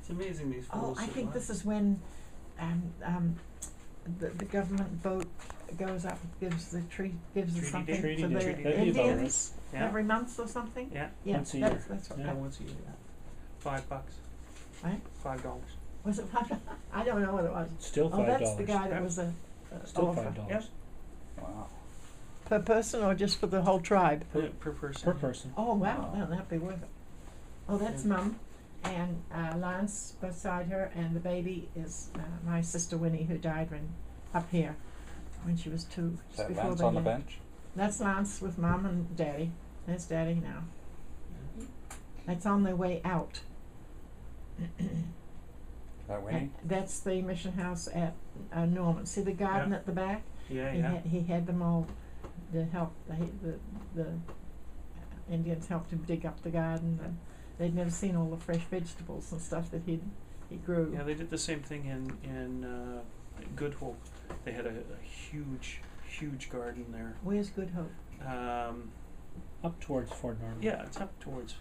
It's amazing these Oh, fools I think survive. this is when the government boat goes up, gives the Treaty something day? Treaty for day. the That'd be about Indians Yeah. every month or something. Yeah. Yeah, Once a year. that's what Yeah. Yeah, once a year. $5. Right? $5. Was it $5? I don't know what it was. Still $5. Oh, that's the guy that Yep. was a Still offer. $5. Yep. Wow. Per person or just for the whole tribe? Per person. Per person. Oh wow, Wow. well, that'd be worth it. Oh, that's Yeah. Mum, and Lance beside her, and the baby is my sister Winnie, who died up here when she was 2. Is that before Lance they on the left. bench? That's Lance with Mum and Daddy. There's Daddy now. That's on their way out. Is that Winnie? That's the mission house at Norman. See the garden Yeah. at the back? Yeah, He yeah. had them all to help the Indians helped him dig up the garden, and they'd never seen all the fresh vegetables and stuff that he grew. Yeah, they did the same thing in Good Hope. They had a huge garden there. Where's Good Hope? Up towards Fort Norman. Yeah, it's up towards.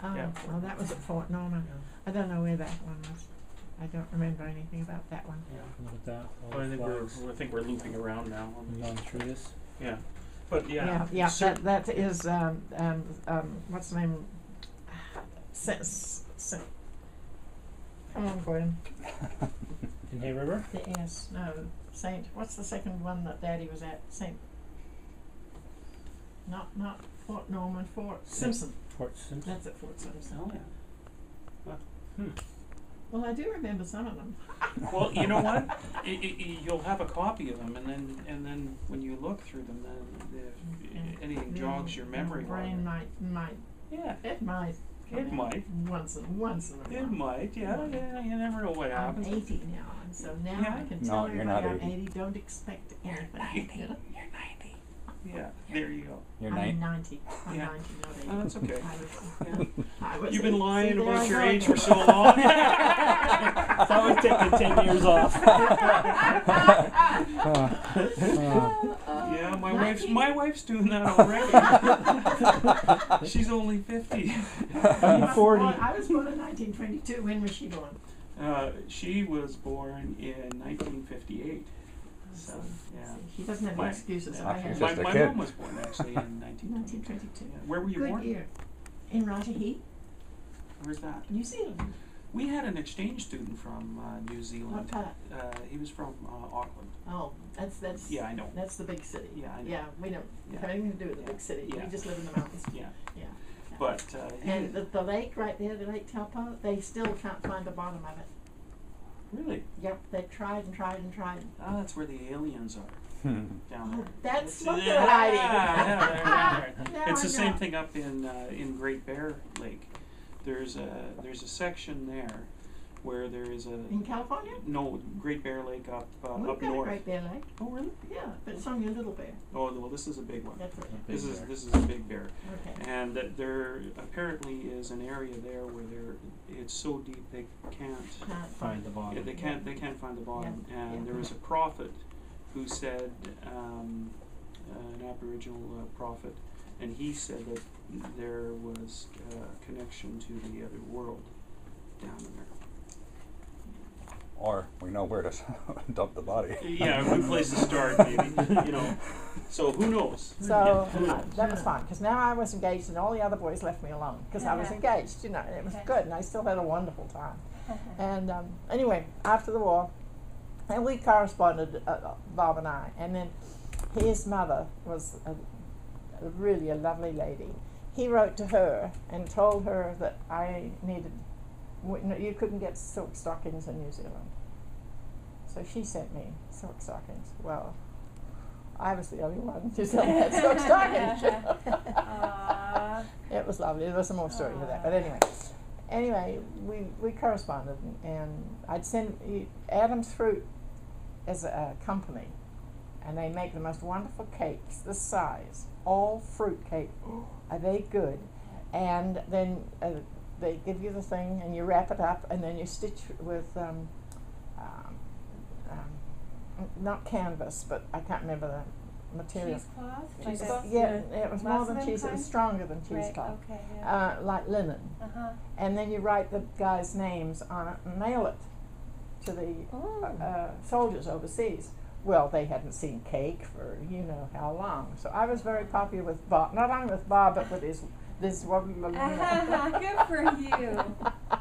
Oh, Yeah. oh, that was at Fort Norman. I don't know where that one was. I don't remember anything about that one. Yeah. Look at that. All Well, the flags. I think we're looping around now. We've gone through this. Yeah, but yeah. Yeah, cer- that is what's the name? Come on, Gordon. In Hay River? The S. No, Saint. What's the second one that Daddy was at? Saint. Not Fort Norman. Fort Simpson. Fort Simpson. That's at Fort Simpson. Oh yeah. Well, I do remember some of them. Well, you know what? You'll have a copy of them, and then when you look through them, then if anything jogs your memory. Brain might. Yeah, It might. it might. Once in a while. It might. Yeah. You never know what I'm happens. 80 now, and so now Yeah. I can No, tell you're everybody not I'm 80. 80. Don't expect anything. You know? You're 90. Yeah. There you go. You're I'm 90. 90. I'm Yeah. 90, not 80. Oh, that's okay. I was You've been 80. lying See, there about I your go age for again. so long. So I was taking 10 years off. Yeah, my wife's doing that already. She's only 50. I'm 40. I was born in 1922. When was she born? She was born in 1958. So yeah. She doesn't have My- any excuses. yeah, I she's have. just a My kid. mom was born actually in 1922. 1922. Yeah. Where were you Good born? year. In Rajahi, Where's that? New Zealand. We had an exchange student from New Zealand. What part? He was from Auckland. Oh, that's Yeah, I know. that's the big city. Yeah, I know. Yeah, we don't Yeah. have anything to do with the Yeah. big city. Yeah. We just live in the mountains. Yeah. Yeah. But And the lake right there, the Lake Taupo, they still can't find the bottom of it. really, Yep, they've tried and tried and tried. that's where the aliens are down Oh, there. that's It's- what yeah, they're hiding. yeah. Now It's I the same know. thing up in Great Bear Lake. There's a section there where there is In California? Great Bear Lake up We've up got a north. Great Bear Lake. Oh really? Yeah, but it's only a little bear. Oh well, this is a big one. That's it. This Big is bear. this is a big bear, Okay. and that there apparently is an area there where it's so deep they can't. Can't Find the bottom. Yeah, they can't find the bottom. Yeah, And yeah. there was a prophet who said, an Aboriginal prophet, and he said that there was a connection to the other world down there. Or we know where to dump the body. Yeah, a good place to start, maybe. You know, so who knows? So Who knows? that was fun because now I was engaged and all the other boys left me alone because I was engaged, you know, and it was good and I still had a wonderful time. And anyway, after the war, and we corresponded, Bob and I, and then his mother was really a lovely lady. He wrote to her and told her that I needed, you couldn't get silk stockings in New Zealand. So she sent me silk stockings. Well, I was the only one who still had silk stockings. It was lovely. There was some more story to that, but anyway, we corresponded, and I'd send Adam's Fruit as a company, and they make the most wonderful cakes this size, all fruit cake. Are they good? And then they give you the thing, and you wrap it up, and then you stitch with not canvas, but I can't remember material. Cheesecloth? Like Cheesecloth? that- Yeah, the it was more than muslin cheese. It kind? was stronger than Right, cheesecloth. okay, yeah. Like linen. Uh-huh. And then you write the guys' names on it and mail it to the Oh. soldiers overseas. Well, they hadn't seen cake for you know how long. So I was very popular with Bob, not only with Bob, but with this woman. Good for you.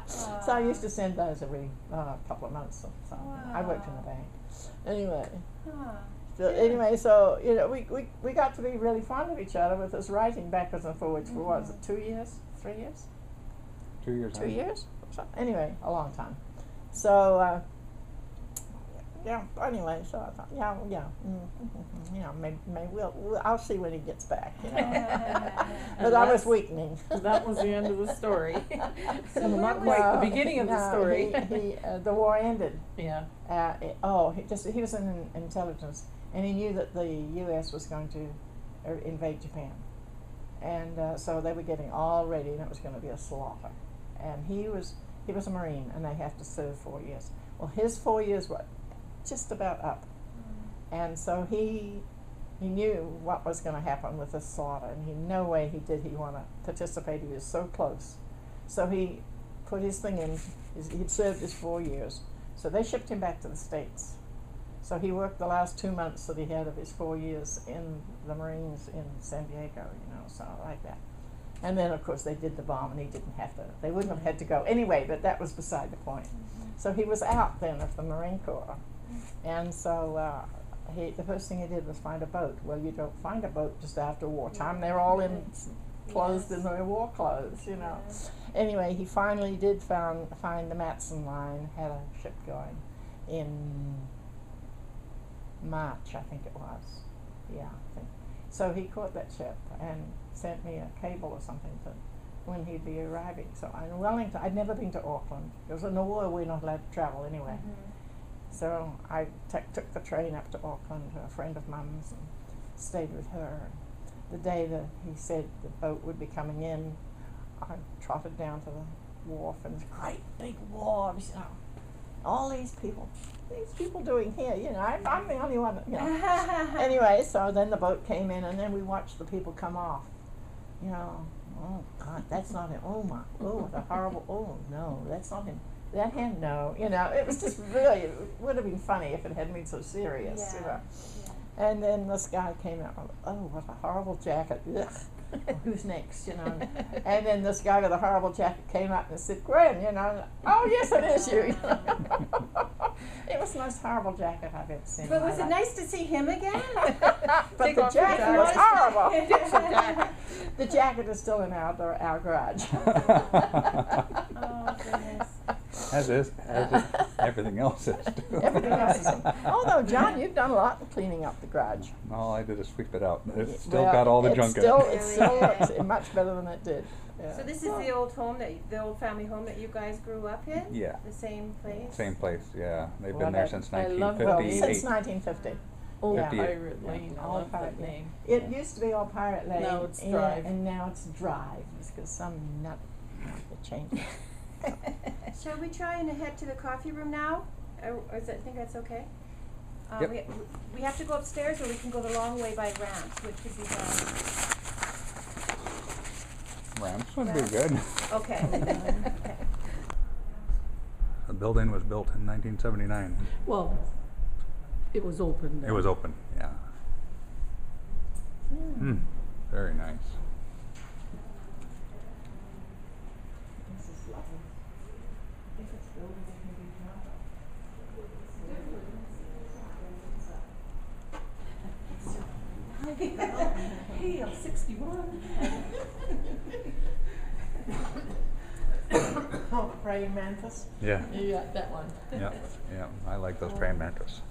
So I used to send those every couple of months or something. I worked in the bank. Anyway. Huh. So you know, we got to be really fond of each other with this writing backwards and forwards for what was it, 2 years, 3 years? 2 years. 2 years? So, anyway, a long time. So, yeah, anyway, so I thought, maybe I'll see when he gets back, you know. But I was weakening. That was the end of the story. So Not where quite was- the beginning of the story. The war ended. Yeah. He was in intelligence, and he knew that the U.S. was going to invade Japan. And so they were getting all ready, and it was going to be a slaughter. And he was a Marine, and they have to serve 4 years. Well, his 4 years were just about up. And so he knew what was going to happen with this slaughter, and no way he want to participate. He was so close. So he put his thing in. He'd served his 4 years. So they shipped him back to the States. So he worked the last 2 months that he had of his 4 years in the Marines in San Diego, you know, so like that. And then, of course, they did the bomb, and he didn't have to. They wouldn't have had to go anyway, but that was beside the point. So he was out then of the Marine Corps. And so the first thing he did was find a boat. Well, you don't find a boat just after wartime. They're all clothed in their war clothes, you know. Anyway, he finally did find the Matson line, had a ship going in March, I think it was. Yeah, I think. So he caught that ship and sent me a cable or something to when he'd be arriving. So in Wellington, I'd never been to Auckland. Because in the war, we're not allowed to travel anyway. So I took the train up to Auckland to a friend of Mum's and stayed with her. The day that he said the boat would be coming in, I trotted down to the wharf, and this great big wharves, you know. All these people doing here, you know, I'm the only one, you know. Anyway, so then the boat came in, and then we watched the people come off. You know, oh God, that's not him. Oh my, oh, the horrible, oh no, that's not him. That hand, no, you know, it was just really, it would have been funny if it hadn't been so serious, you know. And then this guy came out, oh, what a horrible jacket. Ugh. Who's next, you know? And then this guy with a horrible jacket came up and said, Gwen, you know, oh, yes, it is you. It was the most horrible jacket I've ever seen. But was it nice to see him again? But Take the off your jacket was jacket. horrible. The jacket is still in our garage. Oh, goodness. As is everything else is too. Everything else is in. Although, John, you've done a lot in cleaning up the garage. All I did is sweep it out. It's still Well, got all the it junk still, in it still looks much better than it did. Yeah. So this is the old home the old family home that you guys grew up in? Yeah. The same place? Same place, yeah. They've Well, been there that- since I love Well, 1958. since 1950. Old Yeah. Pirate Lane. I All love Pirate that Lane. name. It used to be all Pirate Lane. Now it's yeah, Drive. and now it's Drive, because some nut changed it. Shall we try and head to the coffee room now? Or I think that's okay? Yep. We have to go upstairs, or we can go the long way by ramps, which would be better. Ramps would be good. Okay. Okay. The building was built in 1979. Well, it was open then. It was open, yeah. Very nice. This is lovely. If it's building, it can be Hey, I'm 61. Oh, praying mantis. Yeah, You got that one. yeah, yeah. I like those praying mantis.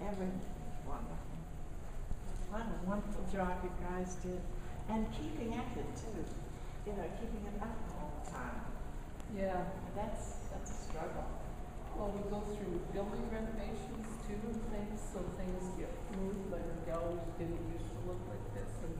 Everything is wonderful. What a wonderful job you guys did. And keeping at it too. You know, keeping it up all the time. Yeah. That's a struggle. Well, we go through building renovations too and things, so things get moved, like our galleries didn't used to look like this, and